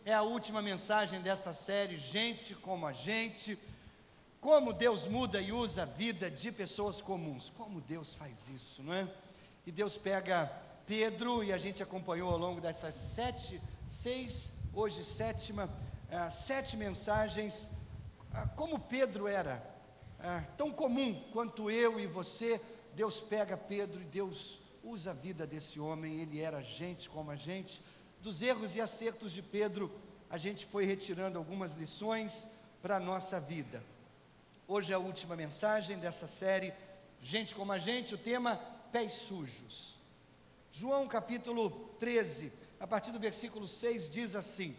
é a última mensagem dessa série, Gente como a Gente. Como Deus muda e usa a vida de pessoas comuns. Como Deus faz isso, não é? E Deus pega Pedro, e a gente acompanhou ao longo dessas sete mensagens, como Pedro era tão comum quanto eu e você. Deus pega Pedro e Deus usa a vida desse homem. Ele era gente como a gente. Dos erros e acertos de Pedro, a gente foi retirando algumas lições para a nossa vida. Hoje é a última mensagem dessa série, Gente como a Gente, o tema pés sujos. João capítulo 13, a partir do versículo 6, diz assim: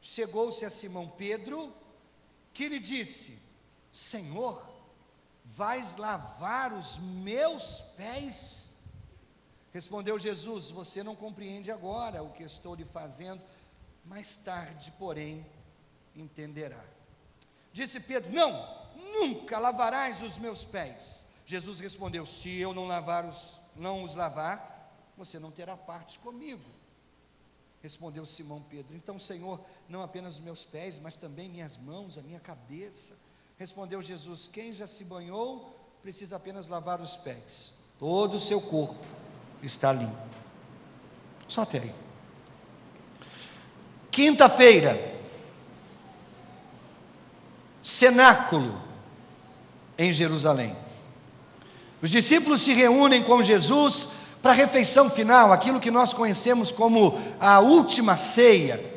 Chegou-se a Simão Pedro, que lhe disse: Senhor, vais lavar os meus pés? Respondeu Jesus: Você não compreende agora o que estou lhe fazendo, mais tarde, porém, entenderá. Disse Pedro: Não, nunca lavarás os meus pés. Jesus respondeu: Se eu não os lavar, você não terá parte comigo. Respondeu Simão Pedro: Então, Senhor, não apenas os meus pés, mas também minhas mãos, a minha cabeça. Respondeu Jesus: Quem já se banhou, precisa apenas lavar os pés. Todo o seu corpo está limpo. Só até aí. Quinta-feira, cenáculo em Jerusalém. Os discípulos se reúnem com Jesus para a refeição final, aquilo que nós conhecemos como a última ceia.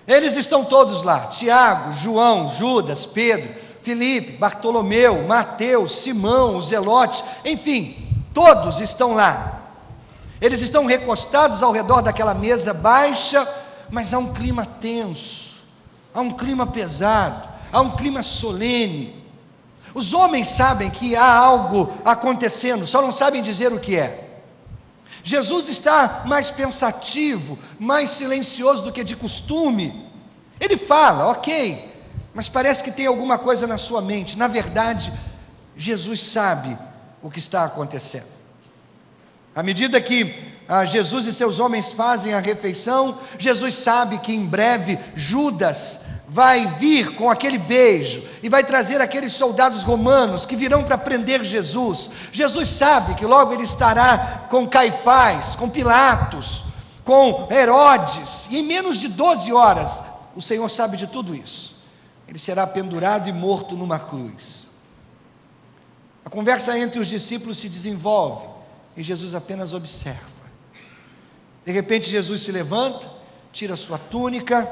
Eles estão todos lá: Tiago, João, Judas, Pedro, Filipe, Bartolomeu, Mateus, Simão, o Zelote, enfim, todos estão lá. Eles estão recostados ao redor daquela mesa baixa, mas há um clima tenso, há um clima pesado, há um clima solene. Os homens sabem que há algo acontecendo, só não sabem dizer o que é. Jesus está mais pensativo, mais silencioso do que de costume. Ele fala, ok, mas parece que tem alguma coisa na sua mente. Na verdade, Jesus sabe o que está acontecendo. À medida que Jesus e seus homens fazem a refeição, Jesus sabe que em breve Judas vai vir com aquele beijo e vai trazer aqueles soldados romanos que virão para prender Jesus. Jesus sabe que logo ele estará com Caifás, com Pilatos, com Herodes, e em menos de 12 horas, o Senhor sabe de tudo isso. Ele será pendurado e morto numa cruz. A conversa entre os discípulos se desenvolve e Jesus apenas observa. De repente Jesus se levanta, tira sua túnica,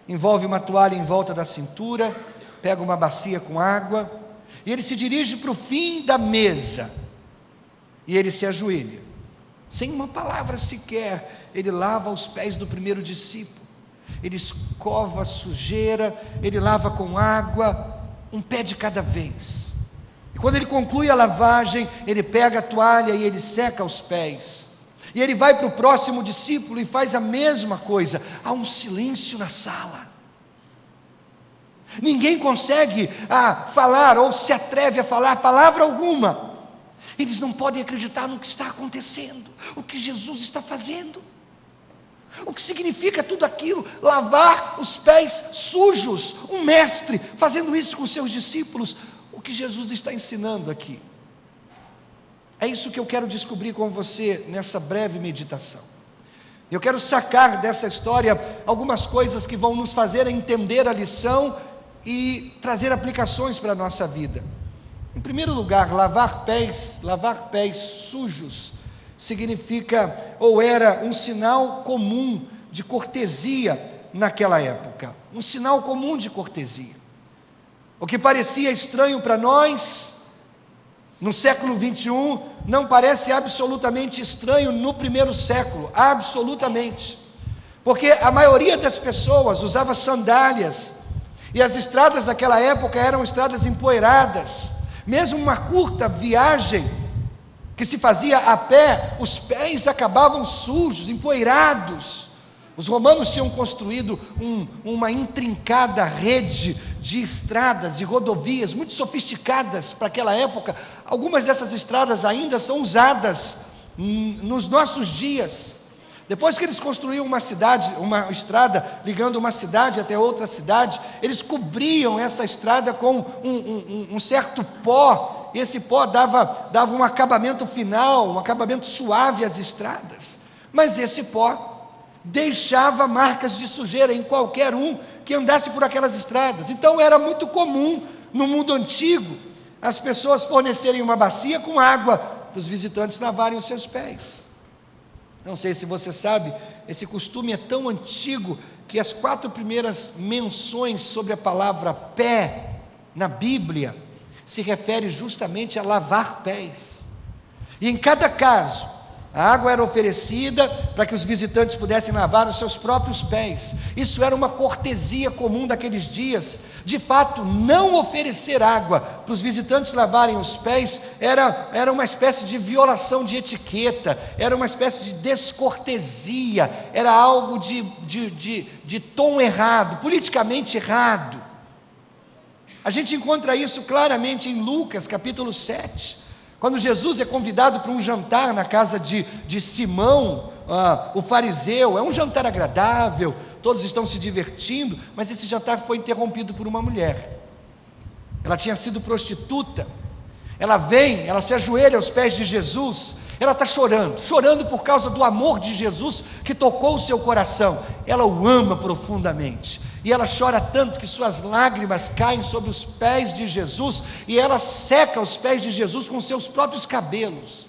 envolve uma toalha em volta da cintura, pega uma bacia com água, e ele se dirige para o fim da mesa, e ele se ajoelha, sem uma palavra sequer. Ele lava os pés do primeiro discípulo, ele escova a sujeira, ele lava com água, um pé de cada vez. E quando ele conclui a lavagem, ele pega a toalha e ele seca os pés. E ele vai para o próximo discípulo e faz a mesma coisa. Há um silêncio na sala. Ninguém consegue falar ou se atreve a falar palavra alguma. Eles não podem acreditar no que está acontecendo, o que Jesus está fazendo. O que significa tudo aquilo? Lavar os pés sujos. Um mestre fazendo isso com seus discípulos. O que Jesus está ensinando aqui? É isso que eu quero descobrir com você nessa breve meditação. Eu quero sacar dessa história algumas coisas que vão nos fazer entender a lição e trazer aplicações para a nossa vida. Em primeiro lugar, lavar pés sujos significa, ou era um sinal comum de cortesia naquela época. Um sinal comum de cortesia. O que parecia estranho para nós, no século 21, não parece absolutamente estranho no primeiro século, absolutamente, porque a maioria das pessoas usava sandálias, e as estradas daquela época eram estradas empoeiradas. Mesmo uma curta viagem que se fazia a pé, os pés acabavam sujos, empoeirados. Os romanos tinham construído uma intrincada rede de estradas e rodovias muito sofisticadas para aquela época. Algumas dessas estradas ainda são usadas nos nossos dias. Depois que eles construíam uma cidade, uma estrada ligando uma cidade até outra cidade, eles cobriam essa estrada com um certo pó, e esse pó dava um acabamento final, um acabamento suave às estradas. Mas esse pó deixava marcas de sujeira em qualquer um que andasse por aquelas estradas. Então era muito comum no mundo antigo as pessoas fornecerem uma bacia com água para os visitantes lavarem os seus pés. Não sei se você sabe, esse costume é tão antigo que as 4 primeiras menções sobre a palavra pé na Bíblia se refere justamente a lavar pés. E em cada caso, a água era oferecida para que os visitantes pudessem lavar os seus próprios pés. Isso era uma cortesia comum daqueles dias. De fato, não oferecer água para os visitantes lavarem os pés era uma espécie de violação de etiqueta, era uma espécie de descortesia, era algo de tom errado, politicamente errado. A gente encontra isso claramente em Lucas capítulo 7. Quando Jesus é convidado para um jantar na casa de Simão, o fariseu, é um jantar agradável, todos estão se divertindo, mas esse jantar foi interrompido por uma mulher. Ela tinha sido prostituta, ela se ajoelha aos pés de Jesus, ela está chorando por causa do amor de Jesus que tocou o seu coração, ela o ama profundamente. E ela chora tanto que suas lágrimas caem sobre os pés de Jesus, e ela seca os pés de Jesus com seus próprios cabelos.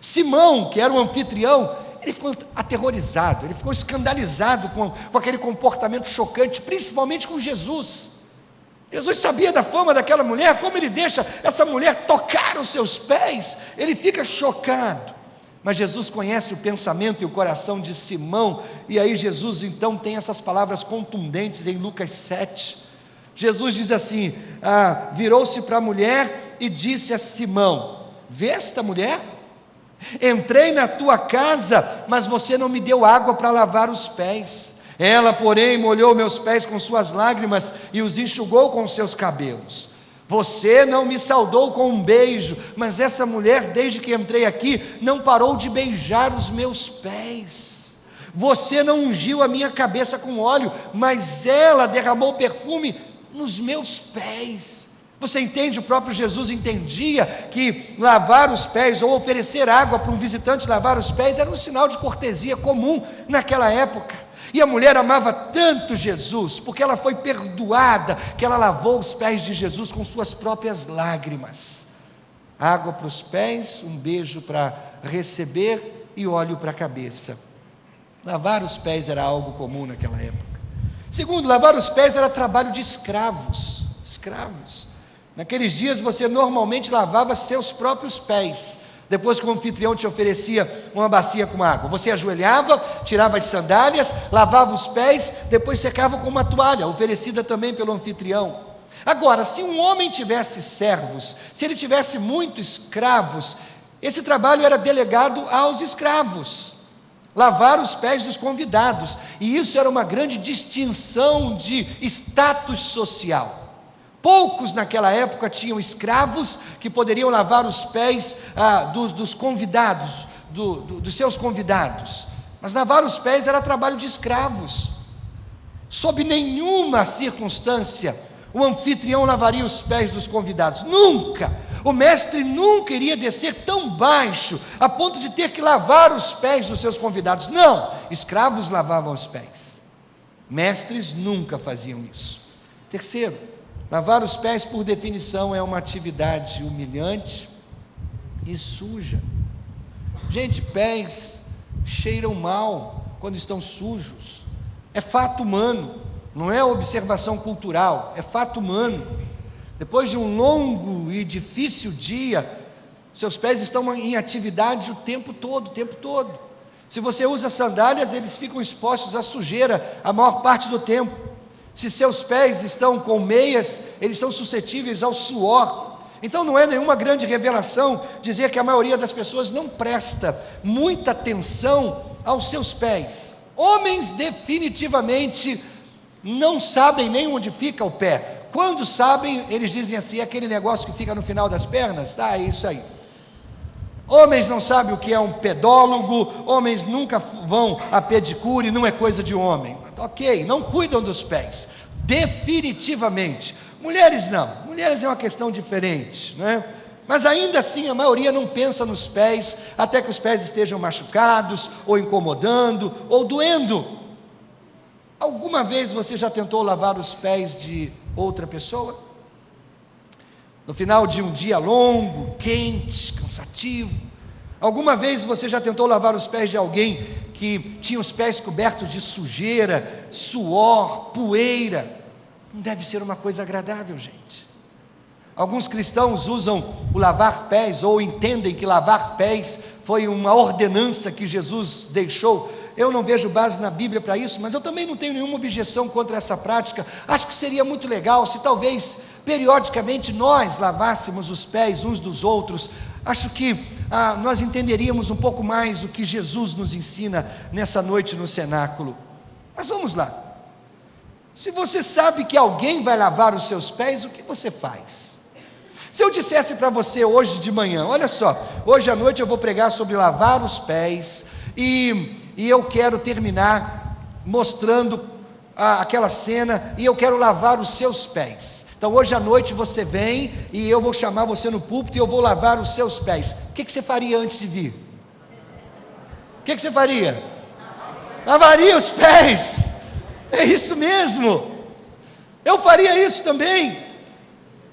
Simão, que era o anfitrião, ele ficou aterrorizado, ele ficou escandalizado com aquele comportamento chocante, principalmente com Jesus. Jesus sabia da fama daquela mulher, como ele deixa essa mulher tocar os seus pés, ele fica chocado. Mas Jesus conhece o pensamento e o coração de Simão, e aí Jesus então tem essas palavras contundentes em Lucas 7. Jesus diz assim, virou-se para a mulher e disse a Simão: vê esta mulher? Entrei na tua casa, mas você não me deu água para lavar os pés. Ela, porém, molhou meus pés com suas lágrimas e os enxugou com seus cabelos. Você não me saudou com um beijo, mas essa mulher, desde que entrei aqui, não parou de beijar os meus pés. Você não ungiu a minha cabeça com óleo, mas ela derramou perfume nos meus pés. Você entende? O próprio Jesus entendia que lavar os pés ou oferecer água para um visitante lavar os pés era um sinal de cortesia comum naquela época. E a mulher amava tanto Jesus, porque ela foi perdoada, que ela lavou os pés de Jesus com suas próprias lágrimas. Água para os pés, um beijo para receber e óleo para a cabeça. Lavar os pés era algo comum naquela época. Segundo, lavar os pés era trabalho de escravos. Naqueles dias você normalmente lavava seus próprios pés. Depois que o anfitrião te oferecia uma bacia com água, você ajoelhava, tirava as sandálias, lavava os pés, depois secava com uma toalha, oferecida também pelo anfitrião. Agora, se um homem tivesse servos, se ele tivesse muitos escravos, esse trabalho era delegado aos escravos, lavar os pés dos convidados, e isso era uma grande distinção de status social. Poucos naquela época tinham escravos que poderiam lavar os pés dos convidados, dos seus convidados, mas lavar os pés era trabalho de escravos. Sob nenhuma circunstância o anfitrião lavaria os pés dos convidados, nunca. O mestre nunca iria descer tão baixo a ponto de ter que lavar os pés dos seus convidados. Não, escravos lavavam os pés, mestres nunca faziam isso. Terceiro, lavar os pés, por definição, é uma atividade humilhante e suja. Gente, pés cheiram mal quando estão sujos. É fato humano, não é observação cultural, é fato humano. Depois de um longo e difícil dia, seus pés estão em atividade o tempo todo. Se você usa sandálias, eles ficam expostos à sujeira a maior parte do tempo. Se seus pés estão com meias, eles são suscetíveis ao suor. Então não é nenhuma grande revelação dizer que a maioria das pessoas não presta muita atenção aos seus pés. Homens definitivamente não sabem nem onde fica o pé. Quando sabem, eles dizem assim, aquele negócio que fica no final das pernas, é isso aí. Homens não sabem o que é um pedólogo, homens nunca vão a pedicure, não é coisa de homem. Ok, não cuidam dos pés, definitivamente. Mulheres não, mulheres é uma questão diferente, né? Mas ainda assim a maioria não pensa nos pés, até que os pés estejam machucados, ou incomodando, ou doendo. Alguma vez você já tentou lavar os pés de outra pessoa? No final de um dia longo, quente, cansativo. Alguma vez você já tentou lavar os pés de alguém que tinha os pés cobertos de sujeira, suor, poeira? Não deve ser uma coisa agradável, gente. Alguns cristãos usam o lavar pés, ou entendem que lavar pés foi uma ordenança que Jesus deixou. Eu não vejo base na Bíblia para isso, mas eu também não tenho nenhuma objeção contra essa prática. Acho que seria muito legal se talvez periodicamente nós lavássemos os pés uns dos outros. Acho que nós entenderíamos um pouco mais o que Jesus nos ensina nessa noite no cenáculo. Mas vamos lá. Se você sabe que alguém vai lavar os seus pés, o que você faz? Se eu dissesse para você hoje de manhã, olha só, hoje à noite eu vou pregar sobre lavar os pés, e eu quero terminar mostrando aquela cena, e eu quero lavar os seus pés. Então hoje à noite você vem, e eu vou chamar você no púlpito, e eu vou lavar os seus pés. O que você faria antes de vir? O que você faria? Lavaria os pés. É isso mesmo, eu faria isso também.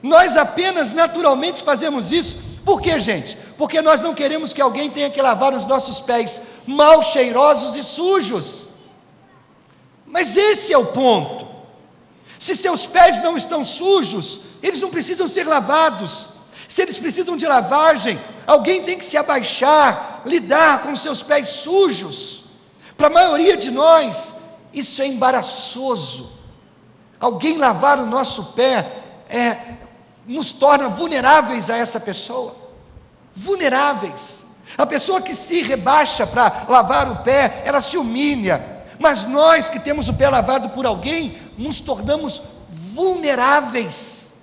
Nós apenas naturalmente fazemos isso. Por quê, gente? Porque nós não queremos que alguém tenha que lavar os nossos pés mal cheirosos e sujos. Mas esse é o ponto. Se seus pés não estão sujos, eles não precisam ser lavados. Se eles precisam de lavagem, alguém tem que se abaixar, lidar com seus pés sujos. Para a maioria de nós, isso é embaraçoso. Alguém lavar o nosso pé nos torna vulneráveis a essa pessoa. Vulneráveis. A pessoa que se rebaixa para lavar o pé, ela se humilha. Mas nós que temos o pé lavado por alguém, nos tornamos vulneráveis.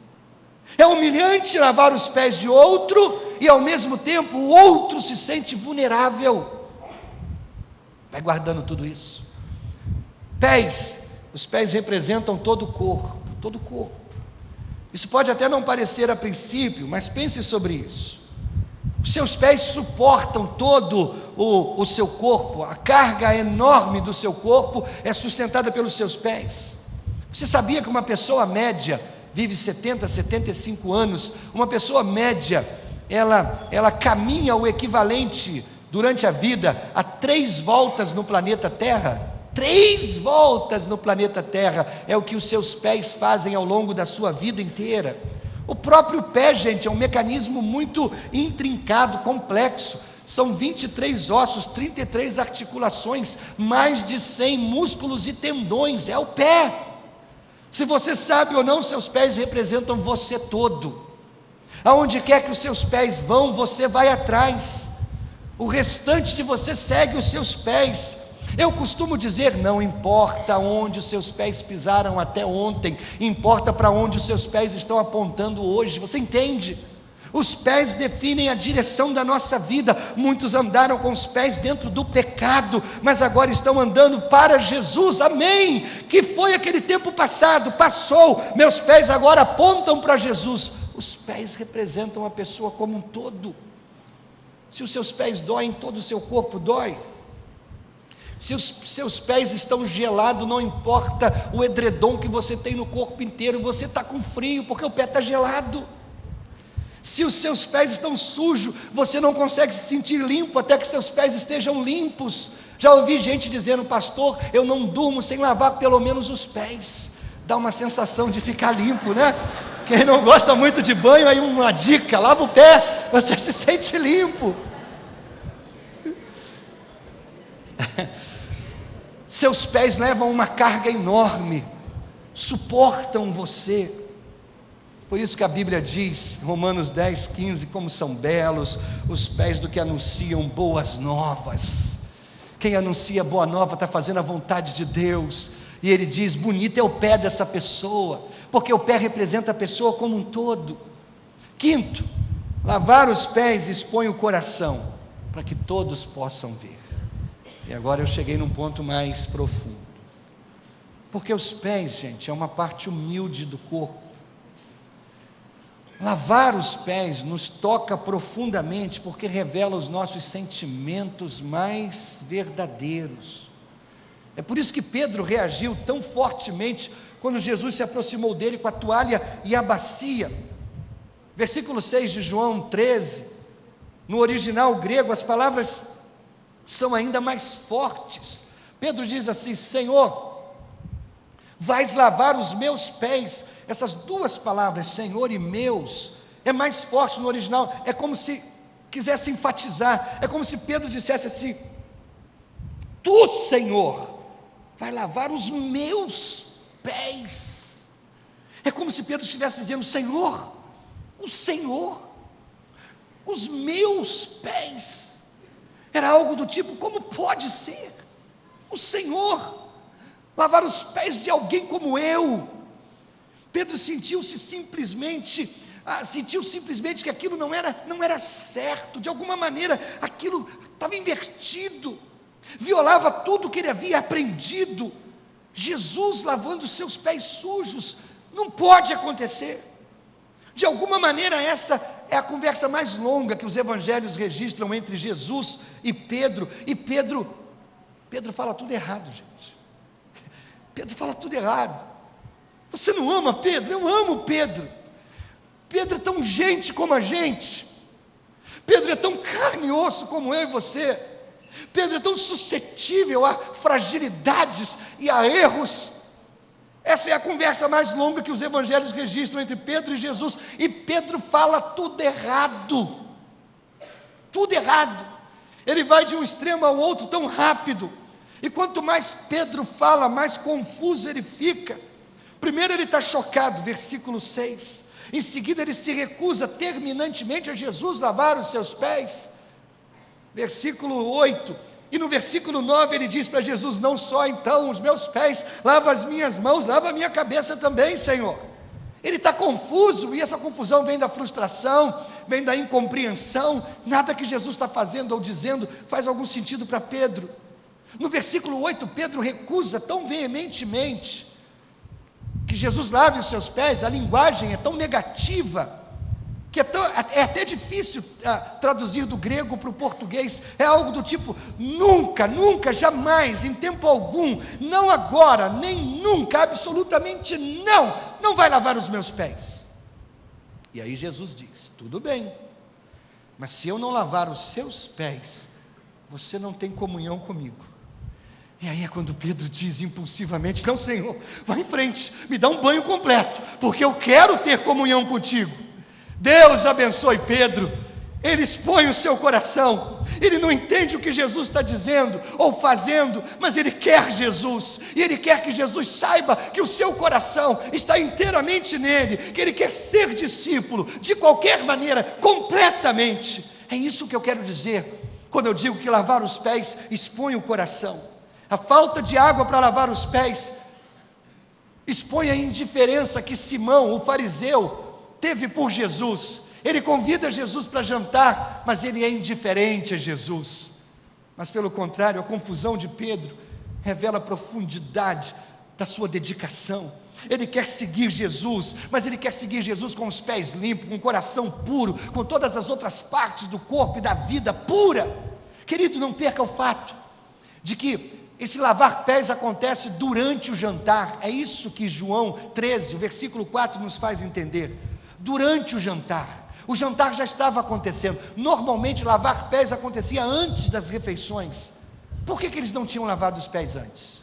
É humilhante lavar os pés de outro, e ao mesmo tempo o outro se sente vulnerável. Vai guardando tudo isso. Pés, os pés representam todo o corpo, todo o corpo. Isso pode até não parecer a princípio, mas pense sobre isso. Os seus pés suportam todo o seu corpo, a carga enorme do seu corpo é sustentada pelos seus pés. Você sabia que uma pessoa média vive 70, 75 anos? Uma pessoa média, ela caminha o equivalente durante a vida a 3 voltas no planeta Terra. 3 voltas no planeta Terra é o que os seus pés fazem ao longo da sua vida inteira. O próprio pé, gente, é um mecanismo muito intrincado, complexo. São 23 ossos, 33 articulações, mais de 100 músculos e tendões. É o pé. Se você sabe ou não, seus pés representam você todo. Aonde quer que os seus pés vão, você vai atrás. O restante de você segue os seus pés. Eu costumo dizer, não importa onde os seus pés pisaram até ontem, importa para onde os seus pés estão apontando hoje. Você entende? Os pés definem a direção da nossa vida. Muitos andaram com os pés dentro do pecado, mas agora estão andando para Jesus, amém? Que foi aquele tempo passado, passou, meus pés agora apontam para Jesus. Os pés representam a pessoa como um todo. Se os seus pés doem, todo o seu corpo dói. Se os seus pés estão gelados, não importa o edredom que você tem no corpo inteiro, você está com frio, porque o pé está gelado. Se os seus pés estão sujos, você não consegue se sentir limpo, até que seus pés estejam limpos. Já ouvi gente dizendo, pastor, eu não durmo sem lavar pelo menos os pés. Dá uma sensação de ficar limpo, né? Quem não gosta muito de banho, aí uma dica, lava o pé, você se sente limpo. Seus pés levam uma carga enorme, suportam você. Por isso que a Bíblia diz, Romanos 10, 15, como são belos os pés do que anunciam boas novas. Quem anuncia boa nova está fazendo a vontade de Deus. E ele diz, bonito é o pé dessa pessoa, porque o pé representa a pessoa como um todo. Quinto, Lavar os pés expõe o coração, para que todos possam ver. E agora eu cheguei num ponto mais profundo. Porque os pés, gente, é uma parte humilde do corpo. Lavar os pés nos toca profundamente, porque revela os nossos sentimentos mais verdadeiros. É por isso que Pedro reagiu tão fortemente quando Jesus se aproximou dele com a toalha e a bacia. Versículo 6 de João 13, no original grego, as palavras são ainda mais fortes. Pedro diz assim: Senhor, vais lavar os meus pés. Essas duas palavras, Senhor e meus, é mais forte no original. É como se quisesse enfatizar, é como se Pedro dissesse assim: Tu, Senhor, vai lavar os meus pés. É como se Pedro estivesse dizendo: Senhor, o Senhor, os meus pés. Era algo do tipo: como pode ser o Senhor lavar os pés de alguém como eu? Pedro sentiu simplesmente que aquilo não era certo. De alguma maneira aquilo estava invertido, violava tudo que ele havia aprendido. Jesus lavando os seus pés sujos, não pode acontecer. De alguma maneira essa é a conversa mais longa que os evangelhos registram entre Jesus e Pedro. E Pedro fala tudo errado, gente. Pedro fala tudo errado. Você não ama Pedro? Eu amo Pedro. Pedro é tão gente como a gente. Pedro é tão carne e osso como eu e você. Pedro é tão suscetível a fragilidades e a erros. Essa é a conversa mais longa que os evangelhos registram entre Pedro e Jesus. E Pedro fala tudo errado. Tudo errado. Ele vai de um extremo ao outro tão rápido. E quanto mais Pedro fala, mais confuso ele fica. Primeiro ele está chocado, versículo 6. Em seguida ele se recusa terminantemente a Jesus lavar os seus pés. Versículo 8. E no versículo 9 ele diz para Jesus: não só então os meus pés, lava as minhas mãos, lava a minha cabeça também, Senhor. Ele está confuso, e essa confusão vem da frustração, vem da incompreensão. Nada que Jesus está fazendo ou dizendo faz algum sentido para Pedro. No versículo 8, Pedro recusa tão veementemente que Jesus lave os seus pés. A linguagem é tão negativa que é até difícil traduzir do grego para o português. É algo do tipo: nunca, nunca, jamais, em tempo algum, não agora, nem nunca, absolutamente não vai lavar os meus pés. E aí Jesus diz: tudo bem, mas se eu não lavar os seus pés, você não tem comunhão comigo. E aí é quando Pedro diz impulsivamente: não, Senhor, vai em frente, me dá um banho completo, porque eu quero ter comunhão contigo. Deus abençoe Pedro. Ele expõe o seu coração. Ele não entende o que Jesus está dizendo ou fazendo, mas ele quer Jesus, e ele quer que Jesus saiba que o seu coração está inteiramente nele, que ele quer ser discípulo de qualquer maneira, completamente. É isso que eu quero dizer quando eu digo que lavar os pés expõe o coração. A falta de água para lavar os pés expõe a indiferença que Simão, o fariseu, teve por Jesus. Ele convida Jesus para jantar, mas ele é indiferente a Jesus. Mas pelo contrário, a confusão de Pedro revela a profundidade da sua dedicação. Ele quer seguir Jesus, mas ele quer seguir Jesus com os pés limpos, com o coração puro, com todas as outras partes do corpo e da vida pura. Querido, não perca o fato de que esse lavar pés acontece durante o jantar. É isso que João 13, o versículo 4 nos faz entender. Durante o jantar já estava acontecendo. Normalmente lavar pés acontecia antes das refeições. Por que eles não tinham lavado os pés antes?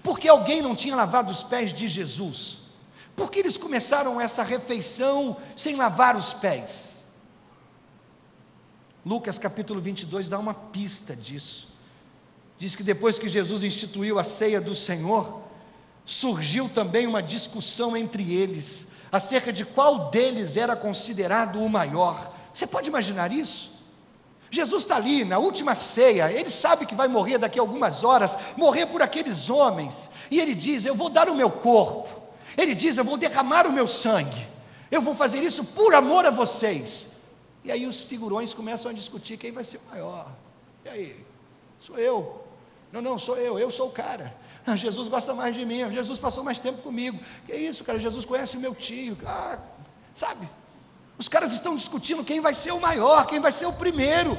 Porque alguém não tinha lavado os pés de Jesus? Por que eles começaram essa refeição sem lavar os pés? Lucas capítulo 22 dá uma pista disso. Diz que depois que Jesus instituiu a ceia do Senhor, surgiu também uma discussão entre eles, acerca de qual deles era considerado o maior. Você pode imaginar isso? Jesus está ali na última ceia, ele sabe que vai morrer daqui a algumas horas, morrer por aqueles homens, e ele diz: eu vou dar o meu corpo, ele diz: eu vou derramar o meu sangue, eu vou fazer isso por amor a vocês. E aí os figurões começam a discutir quem vai ser o maior. E aí? Sou eu. Não, sou eu sou o cara. Jesus gosta mais de mim, Jesus passou mais tempo comigo. Que isso, cara? Jesus conhece o meu tio. Sabe? Os caras estão discutindo quem vai ser o maior, quem vai ser o primeiro.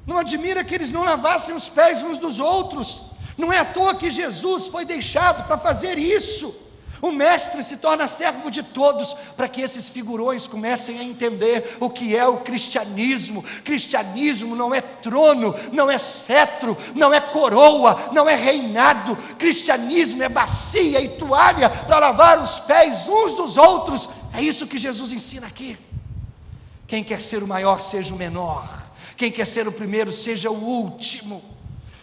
Não admira que eles não lavassem os pés uns dos outros. Não é à toa que Jesus foi deixado para fazer isso. O mestre se torna servo de todos, para que esses figurões comecem a entender o que é o cristianismo. Cristianismo não é trono, não é cetro, não é coroa, não é reinado. Cristianismo é bacia e toalha para lavar os pés uns dos outros. É isso que Jesus ensina aqui. Quem quer ser o maior, seja o menor. Quem quer ser o primeiro, seja o último.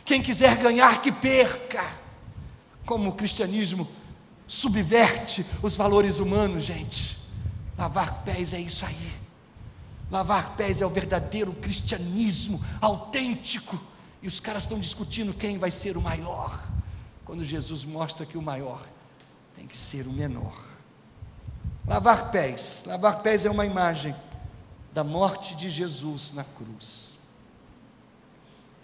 Quem quiser ganhar, que perca. Como o cristianismo subverte os valores humanos, gente. Lavar pés é isso aí. Lavar pés é o verdadeiro cristianismo autêntico. E os caras estão discutindo quem vai ser o maior, quando Jesus mostra que o maior tem que ser o menor. Lavar pés é uma imagem da morte de Jesus na cruz.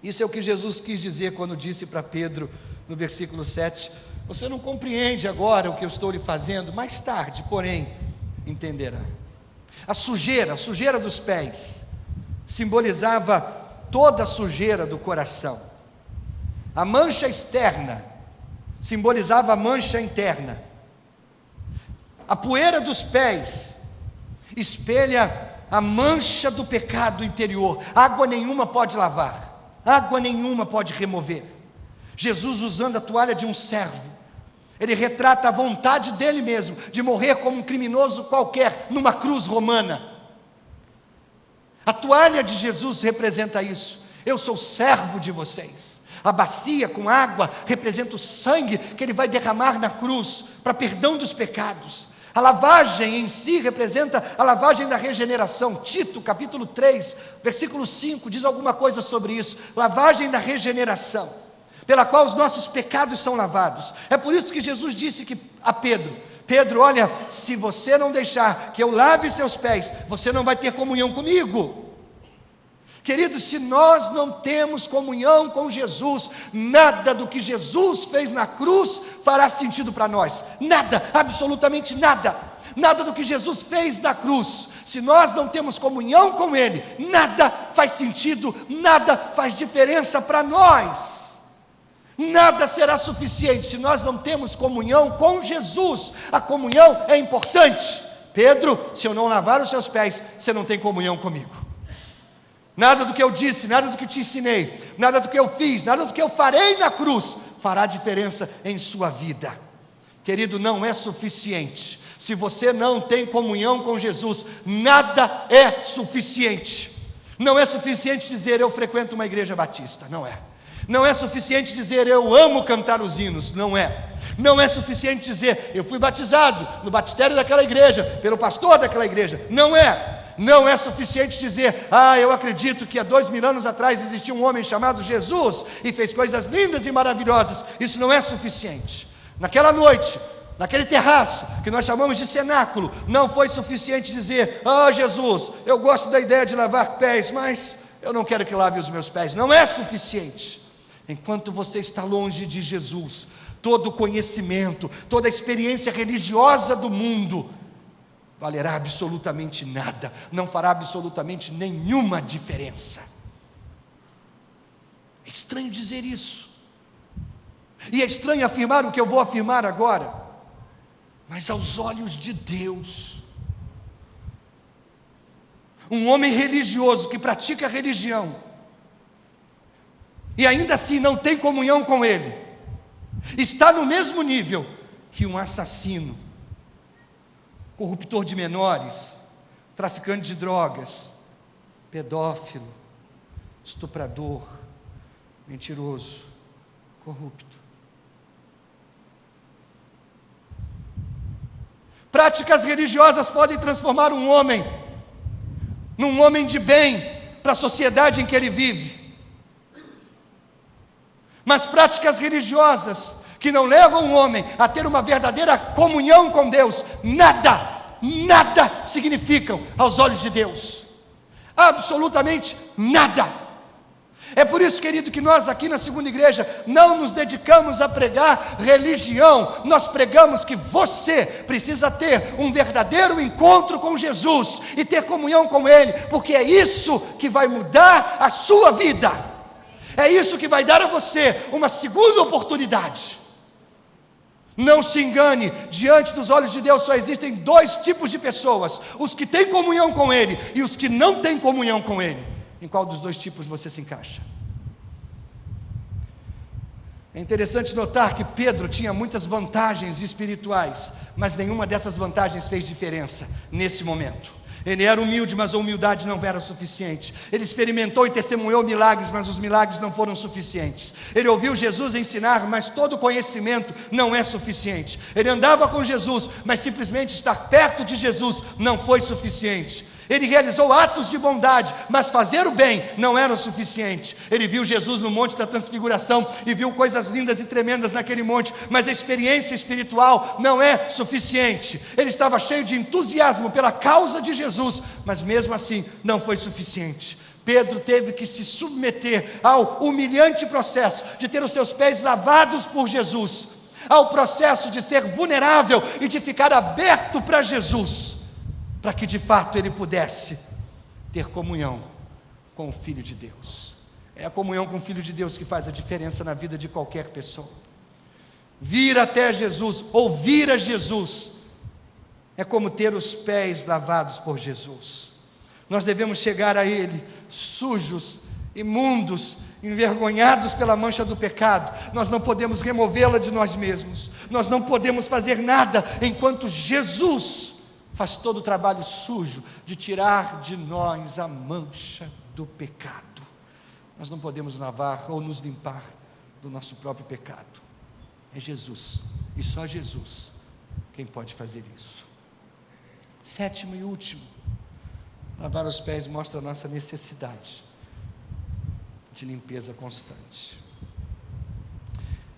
Isso é o que Jesus quis dizer quando disse para Pedro, no versículo 7, você não compreende agora o que eu estou lhe fazendo, mais tarde, porém, entenderá. A sujeira dos pés, simbolizava toda a sujeira do coração. A mancha externa, simbolizava a mancha interna. A poeira dos pés, espelha a mancha do pecado interior. Água nenhuma pode lavar, água nenhuma pode remover. Jesus, usando a toalha de um servo, ele retrata a vontade dele mesmo, de morrer como um criminoso qualquer, numa cruz romana. A toalha de Jesus representa isso. Eu sou servo de vocês. A bacia com água representa o sangue que ele vai derramar na cruz, para perdão dos pecados. A lavagem em si representa a lavagem da regeneração. Tito, capítulo 3, versículo 5, diz alguma coisa sobre isso. Lavagem da regeneração, pela qual os nossos pecados são lavados. É por isso que Jesus disse a Pedro, olha, se você não deixar que eu lave seus pés, você não vai ter comunhão comigo. Queridos, se nós não temos comunhão com Jesus, nada do que Jesus fez na cruz fará sentido para nós. Nada, absolutamente nada. Nada do que Jesus fez na cruz, se nós não temos comunhão com Ele, nada faz sentido, nada faz diferença para nós. Nada será suficiente se nós não temos comunhão com Jesus. A comunhão é importante. Pedro, se eu não lavar os seus pés, você não tem comunhão comigo. Nada do que eu disse, nada do que te ensinei, nada do que eu fiz, nada do que eu farei na cruz fará diferença em sua vida. Querido, não é suficiente. Se você não tem comunhão com Jesus, nada é suficiente. Não é suficiente dizer eu frequento uma igreja batista, não é. Não é suficiente dizer eu amo cantar os hinos, não é. Não é suficiente dizer eu fui batizado no batistério daquela igreja, pelo pastor daquela igreja, não é. Não é suficiente dizer, eu acredito que há 2000 anos atrás existia um homem chamado Jesus e fez coisas lindas e maravilhosas. Isso não é suficiente. Naquela noite, naquele terraço, que nós chamamos de cenáculo, não foi suficiente dizer, Jesus, eu gosto da ideia de lavar pés, mas eu não quero que lave os meus pés. Não é suficiente. Enquanto você está longe de Jesus, todo o conhecimento, toda a experiência religiosa do mundo valerá absolutamente nada, não fará absolutamente nenhuma diferença. É estranho dizer isso, e é estranho afirmar o que eu vou afirmar agora, mas aos olhos de Deus, um homem religioso que pratica religião, e ainda assim não tem comunhão com Ele, está no mesmo nível que um assassino, corruptor de menores, traficante de drogas, pedófilo, estuprador, mentiroso, corrupto. Práticas religiosas podem transformar um homem num homem de bem para a sociedade em que ele vive. Mas práticas religiosas que não levam o homem a ter uma verdadeira comunhão com Deus, nada significam aos olhos de Deus. absolutamente nada. É por isso, querido, que nós aqui na Segunda Igreja não nos dedicamos a pregar religião. Nós pregamos que você precisa ter um verdadeiro encontro com Jesus e ter comunhão com Ele, porque é isso que vai mudar a sua vida. É isso que vai dar a você uma segunda oportunidade. Não se engane, diante dos olhos de Deus só existem dois tipos de pessoas: os que têm comunhão com Ele e os que não têm comunhão com Ele. Em qual dos dois tipos você se encaixa? É interessante notar que Pedro tinha muitas vantagens espirituais, mas nenhuma dessas vantagens fez diferença nesse momento. Ele era humilde, mas a humildade não era suficiente. Ele experimentou e testemunhou milagres, mas os milagres não foram suficientes. Ele ouviu Jesus ensinar, mas todo conhecimento não é suficiente. Ele andava com Jesus, mas simplesmente estar perto de Jesus não foi suficiente. Ele realizou atos de bondade, mas fazer o bem não era o suficiente. Ele viu Jesus no Monte da Transfiguração e viu coisas lindas e tremendas naquele monte, mas a experiência espiritual não é suficiente. Ele estava cheio de entusiasmo pela causa de Jesus, mas mesmo assim não foi suficiente. Pedro teve que se submeter ao humilhante processo de ter os seus pés lavados por Jesus, ao processo de ser vulnerável e de ficar aberto para Jesus, para que de fato ele pudesse ter comunhão com o Filho de Deus. É a comunhão com o Filho de Deus que faz a diferença na vida de qualquer pessoa. Vir até Jesus, ouvir a Jesus, é como ter os pés lavados por Jesus. Nós devemos chegar a Ele sujos, imundos, envergonhados pela mancha do pecado. Nós não podemos removê-la de nós mesmos. Nós não podemos fazer nada enquanto Jesus faz todo o trabalho sujo de tirar de nós a mancha do pecado. Nós não podemos lavar ou nos limpar do nosso próprio pecado. É Jesus, e só Jesus, quem pode fazer isso. Sétimo e último, lavar os pés mostra a nossa necessidade de limpeza constante.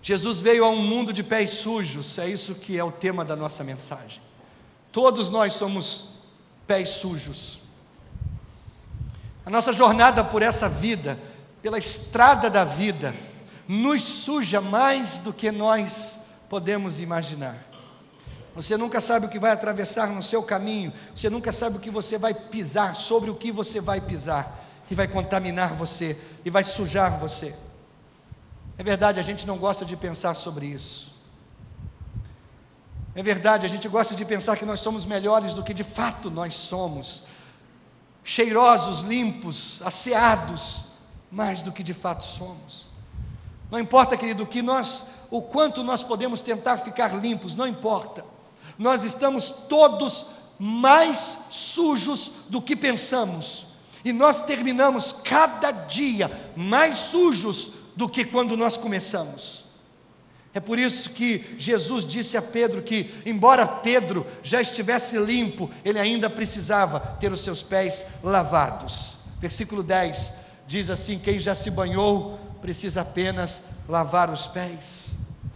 Jesus veio a um mundo de pés sujos, é isso que é o tema da nossa mensagem. Todos nós somos pés sujos. A nossa jornada por essa vida, pela estrada da vida, nos suja mais do que nós podemos imaginar. Você nunca sabe o que vai atravessar no seu caminho, você nunca sabe o que você vai pisar, sobre o que você vai pisar, que vai contaminar você e vai sujar você. É verdade, a gente não gosta de pensar sobre isso. É verdade, a gente gosta de pensar que nós somos melhores do que de fato nós somos, cheirosos, limpos, asseados, mais do que de fato somos. Não importa, querido, o quanto nós podemos tentar ficar limpos, não importa. Nós estamos todos mais sujos do que pensamos, e nós terminamos cada dia mais sujos do que quando nós começamos. É por isso que Jesus disse a Pedro que, embora Pedro já estivesse limpo, ele ainda precisava ter os seus pés lavados. Versículo 10 diz assim: quem já se banhou precisa apenas lavar os pés.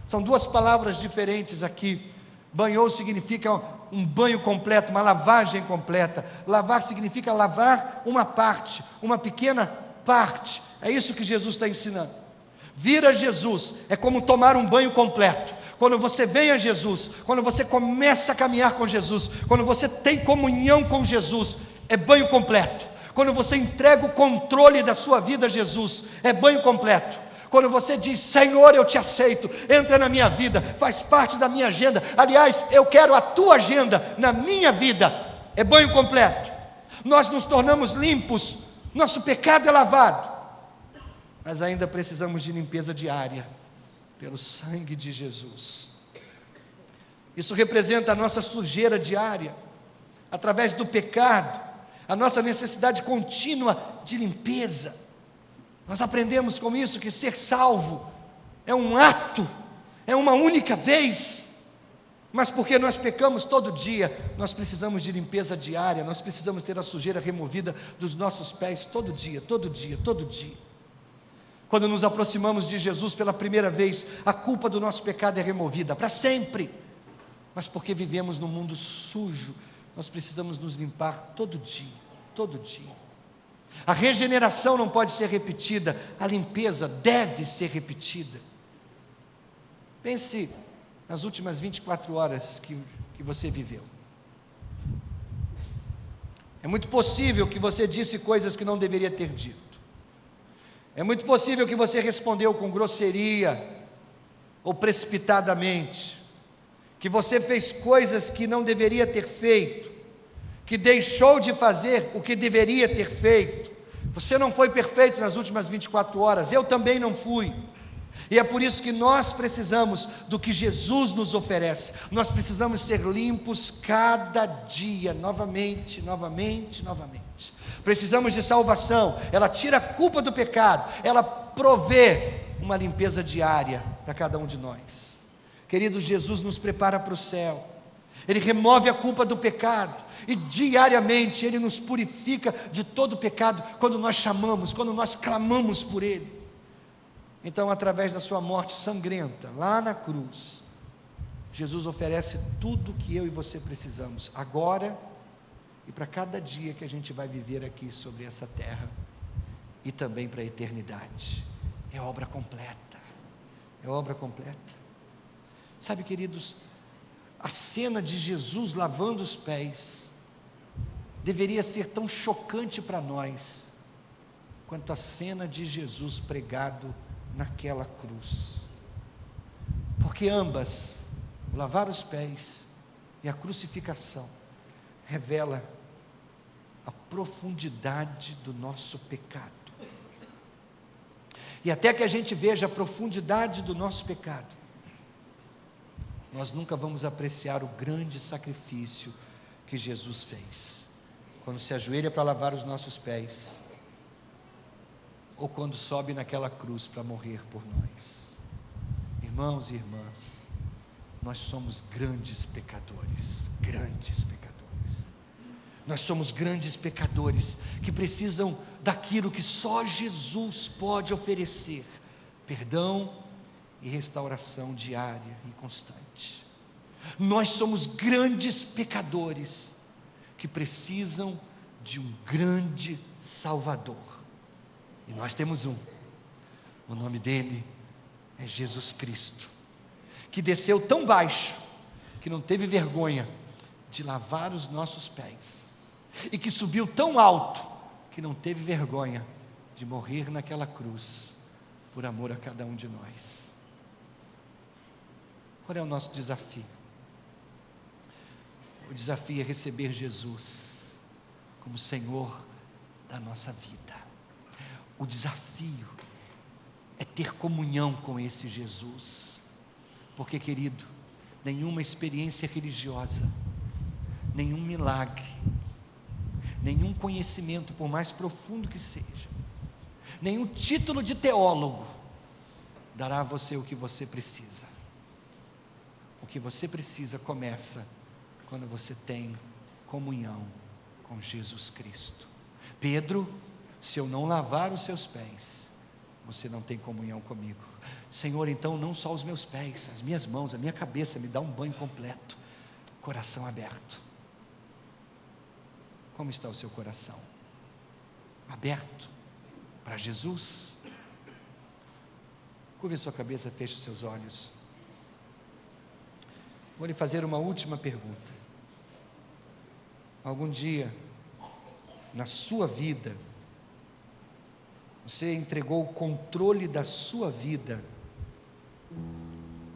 São duas palavras diferentes aqui. Banhou significa um banho completo, uma lavagem completa. Lavar significa lavar uma parte, uma pequena parte. É isso que Jesus está ensinando. Vir a Jesus é como tomar um banho completo. Quando você vem a Jesus, quando você começa a caminhar com Jesus, quando você tem comunhão com Jesus, é banho completo. Quando você entrega o controle da sua vida a Jesus, é banho completo. Quando você diz: Senhor, eu te aceito, entra na minha vida, faz parte da minha agenda, aliás, eu quero a tua agenda na minha vida, é banho completo. Nós nos tornamos limpos, nosso pecado é lavado, mas ainda precisamos de limpeza diária, pelo sangue de Jesus. Isso representa a nossa sujeira diária, através do pecado, a nossa necessidade contínua de limpeza. Nós aprendemos com isso que ser salvo é um ato, é uma única vez, mas porque nós pecamos todo dia, nós precisamos de limpeza diária, nós precisamos ter a sujeira removida dos nossos pés todo dia, todo dia, todo dia. Quando nos aproximamos de Jesus pela primeira vez, a culpa do nosso pecado é removida para sempre. Mas porque vivemos num mundo sujo, nós precisamos nos limpar todo dia, todo dia. A regeneração não pode ser repetida, a limpeza deve ser repetida. Pense nas últimas 24 horas que você viveu. É muito possível que você disse coisas que não deveria ter dito. É muito possível que você respondeu com grosseria ou precipitadamente, que você fez coisas que não deveria ter feito, que deixou de fazer o que deveria ter feito. Você não foi perfeito nas últimas 24 horas, eu também não fui. E é por isso que nós precisamos do que Jesus nos oferece. Nós precisamos ser limpos cada dia, novamente. Precisamos de salvação. Ela tira a culpa do pecado, ela provê uma limpeza diária para cada um de nós. Querido, Jesus nos prepara para o céu. Ele remove a culpa do pecado e diariamente Ele nos purifica de todo pecado quando nós chamamos, quando nós clamamos por Ele. Então, através da sua morte sangrenta, lá na cruz, Jesus oferece tudo que eu e você precisamos, agora e para cada dia que a gente vai viver aqui sobre essa terra, e também para a eternidade. É obra completa, é obra completa. Sabe, queridos, a cena de Jesus lavando os pés, deveria ser tão chocante para nós, quanto a cena de Jesus pregado naquela cruz, porque ambas, o lavar os pés e a crucificação, revela a profundidade do nosso pecado, e até que a gente veja a profundidade do nosso pecado, nós nunca vamos apreciar o grande sacrifício que Jesus fez, quando se ajoelha para lavar os nossos pés, ou quando sobe naquela cruz para morrer por nós. Irmãos e irmãs, nós somos grandes pecadores, nós somos grandes pecadores, que precisam daquilo que só Jesus pode oferecer, perdão e restauração diária e constante. Nós somos grandes pecadores, que precisam de um grande Salvador. E nós temos um, o nome dele é Jesus Cristo, que desceu tão baixo, que não teve vergonha de lavar os nossos pés, e que subiu tão alto, que não teve vergonha de morrer naquela cruz, por amor a cada um de nós. Qual é o nosso desafio? O desafio é receber Jesus como Senhor da nossa vida. O desafio é ter comunhão com esse Jesus, porque, querido, nenhuma experiência religiosa, nenhum milagre, nenhum conhecimento, por mais profundo que seja, nenhum título de teólogo, dará a você o que você precisa. O que você precisa começa quando você tem comunhão com Jesus Cristo. Pedro, se eu não lavar os seus pés, você não tem comunhão comigo. Senhor, então não só os meus pés, as minhas mãos, a minha cabeça, me dá um banho completo, coração aberto. Como está o seu coração? Aberto para Jesus? Curve a sua cabeça, feche os seus olhos. Vou lhe fazer uma última pergunta. Algum dia, na sua vida, você entregou o controle da sua vida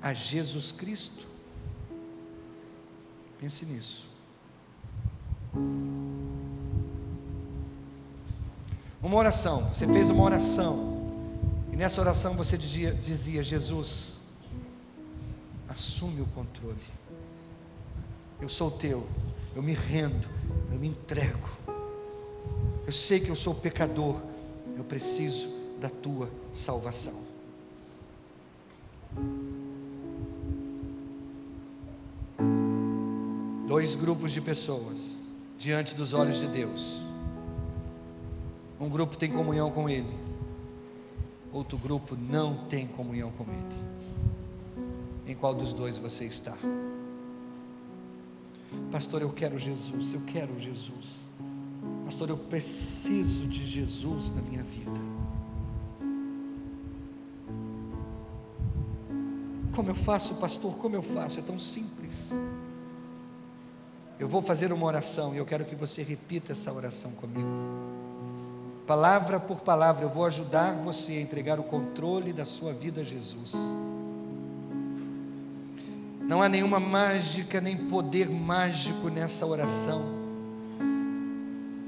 a Jesus Cristo? Pense nisso. Uma oração, você fez uma oração, e nessa oração você dizia: Jesus, assume o controle, eu sou teu, eu me rendo, eu me entrego, eu sei que eu sou pecador, eu preciso da tua salvação. Dois grupos de pessoas diante dos olhos de Deus. Um grupo tem comunhão com Ele, outro grupo não tem comunhão com Ele. Em qual dos dois você está? Pastor, eu quero Jesus, eu quero Jesus. Pastor, eu preciso de Jesus na minha vida. Como eu faço, pastor? Como eu faço? É tão simples. Eu vou fazer uma oração e eu quero que você repita essa oração comigo. Palavra por palavra, eu vou ajudar você a entregar o controle da sua vida a Jesus. Não há nenhuma mágica, nem poder mágico nessa oração.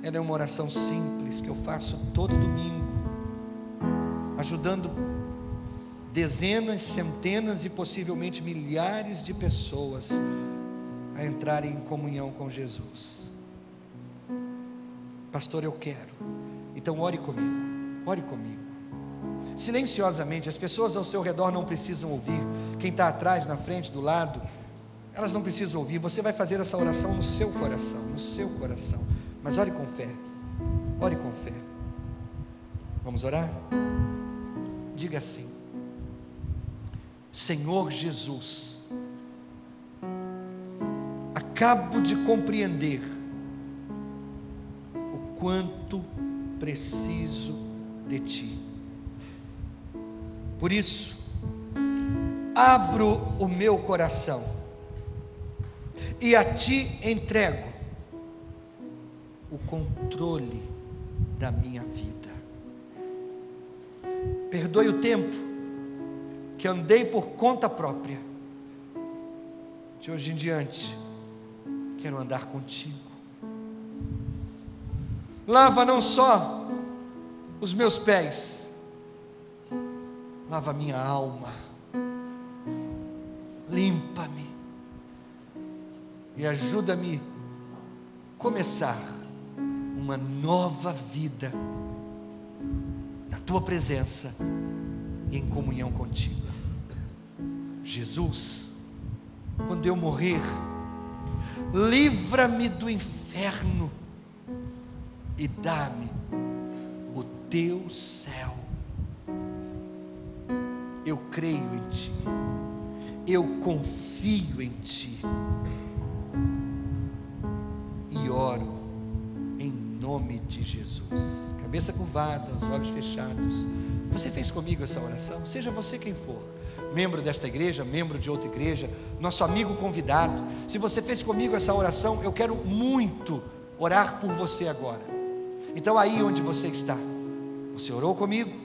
Ela é uma oração simples que eu faço todo domingo, ajudando dezenas, centenas e possivelmente milhares de pessoas a entrarem em comunhão com Jesus. Pastor, eu quero. Então ore comigo, ore comigo. Silenciosamente, as pessoas ao seu redor não precisam ouvir. Quem está atrás, na frente, do lado, elas não precisam ouvir. Você vai fazer essa oração no seu coração, no seu coração. Mas ore com fé, ore com fé. Vamos orar? Diga assim: Senhor Jesus, acabo de compreender o quanto preciso de Ti. Por isso, abro o meu coração e a Ti entrego o controle da minha vida. Perdoe o tempo que andei por conta própria. De hoje em diante, quero andar contigo. Lava não só os meus pés, lava a minha alma, limpa-me e ajuda-me a começar uma nova vida na Tua presença e em comunhão contigo. Jesus, quando eu morrer, livra-me do inferno e dá-me o Teu céu. Eu creio em Ti, eu confio em Ti e oro em nome de Jesus. Cabeça curvada, os olhos fechados. Você fez comigo essa oração? Seja você quem for, membro desta igreja, membro de outra igreja, nosso amigo convidado. Se você fez comigo essa oração, eu quero muito orar por você agora. Então aí onde você está, você orou comigo?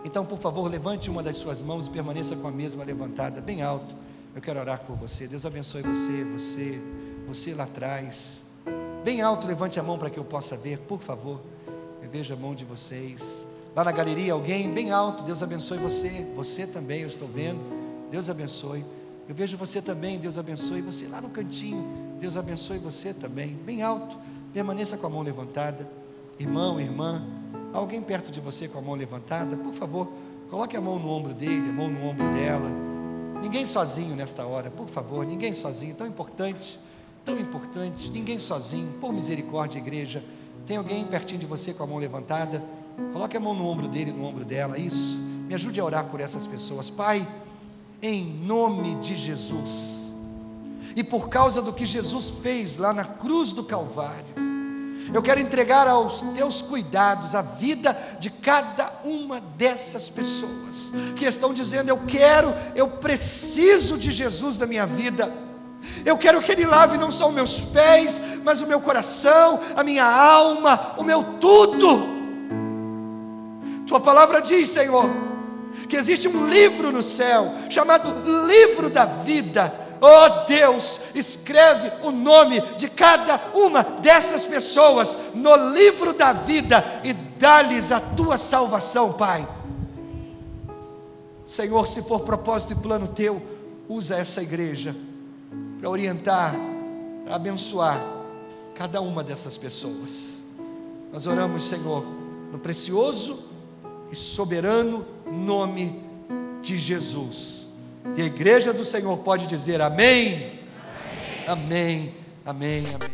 Então por favor levante uma das suas mãos e permaneça com a mesma levantada, bem alto. Eu quero orar por você. Deus abençoe você lá atrás, bem alto, levante a mão para que eu possa ver, por favor. Eu vejo a mão de vocês. Lá na galeria alguém, bem alto, Deus abençoe você também, eu estou vendo, Deus abençoe. Eu vejo você também, Deus abençoe você. Lá no cantinho, Deus abençoe você também, bem alto, permaneça com a mão levantada. Irmão, irmã, alguém perto de você com a mão levantada, por favor, coloque a mão no ombro dele, a mão no ombro dela. Ninguém sozinho nesta hora, por favor, ninguém sozinho, tão importante, ninguém sozinho, por misericórdia, igreja. Tem alguém pertinho de você com a mão levantada? Coloque a mão no ombro dele, no ombro dela, isso. Me ajude a orar por essas pessoas. Pai, em nome de Jesus, e por causa do que Jesus fez lá na cruz do Calvário, eu quero entregar aos Teus cuidados a vida de cada uma dessas pessoas que estão dizendo: eu preciso de Jesus na minha vida. Eu quero que Ele lave não só os meus pés, mas o meu coração, a minha alma, o meu tudo. Tua palavra diz, Senhor, que existe um livro no céu, chamado Livro da Vida. Oh Deus, escreve o nome de cada uma dessas pessoas no livro da vida e dá-lhes a Tua salvação, Pai. Senhor, se for propósito e plano Teu, usa essa igreja para orientar, para abençoar cada uma dessas pessoas. Nós oramos, Senhor, no precioso e soberano nome de Jesus. E a igreja do Senhor pode dizer amém? Amém, amém, amém.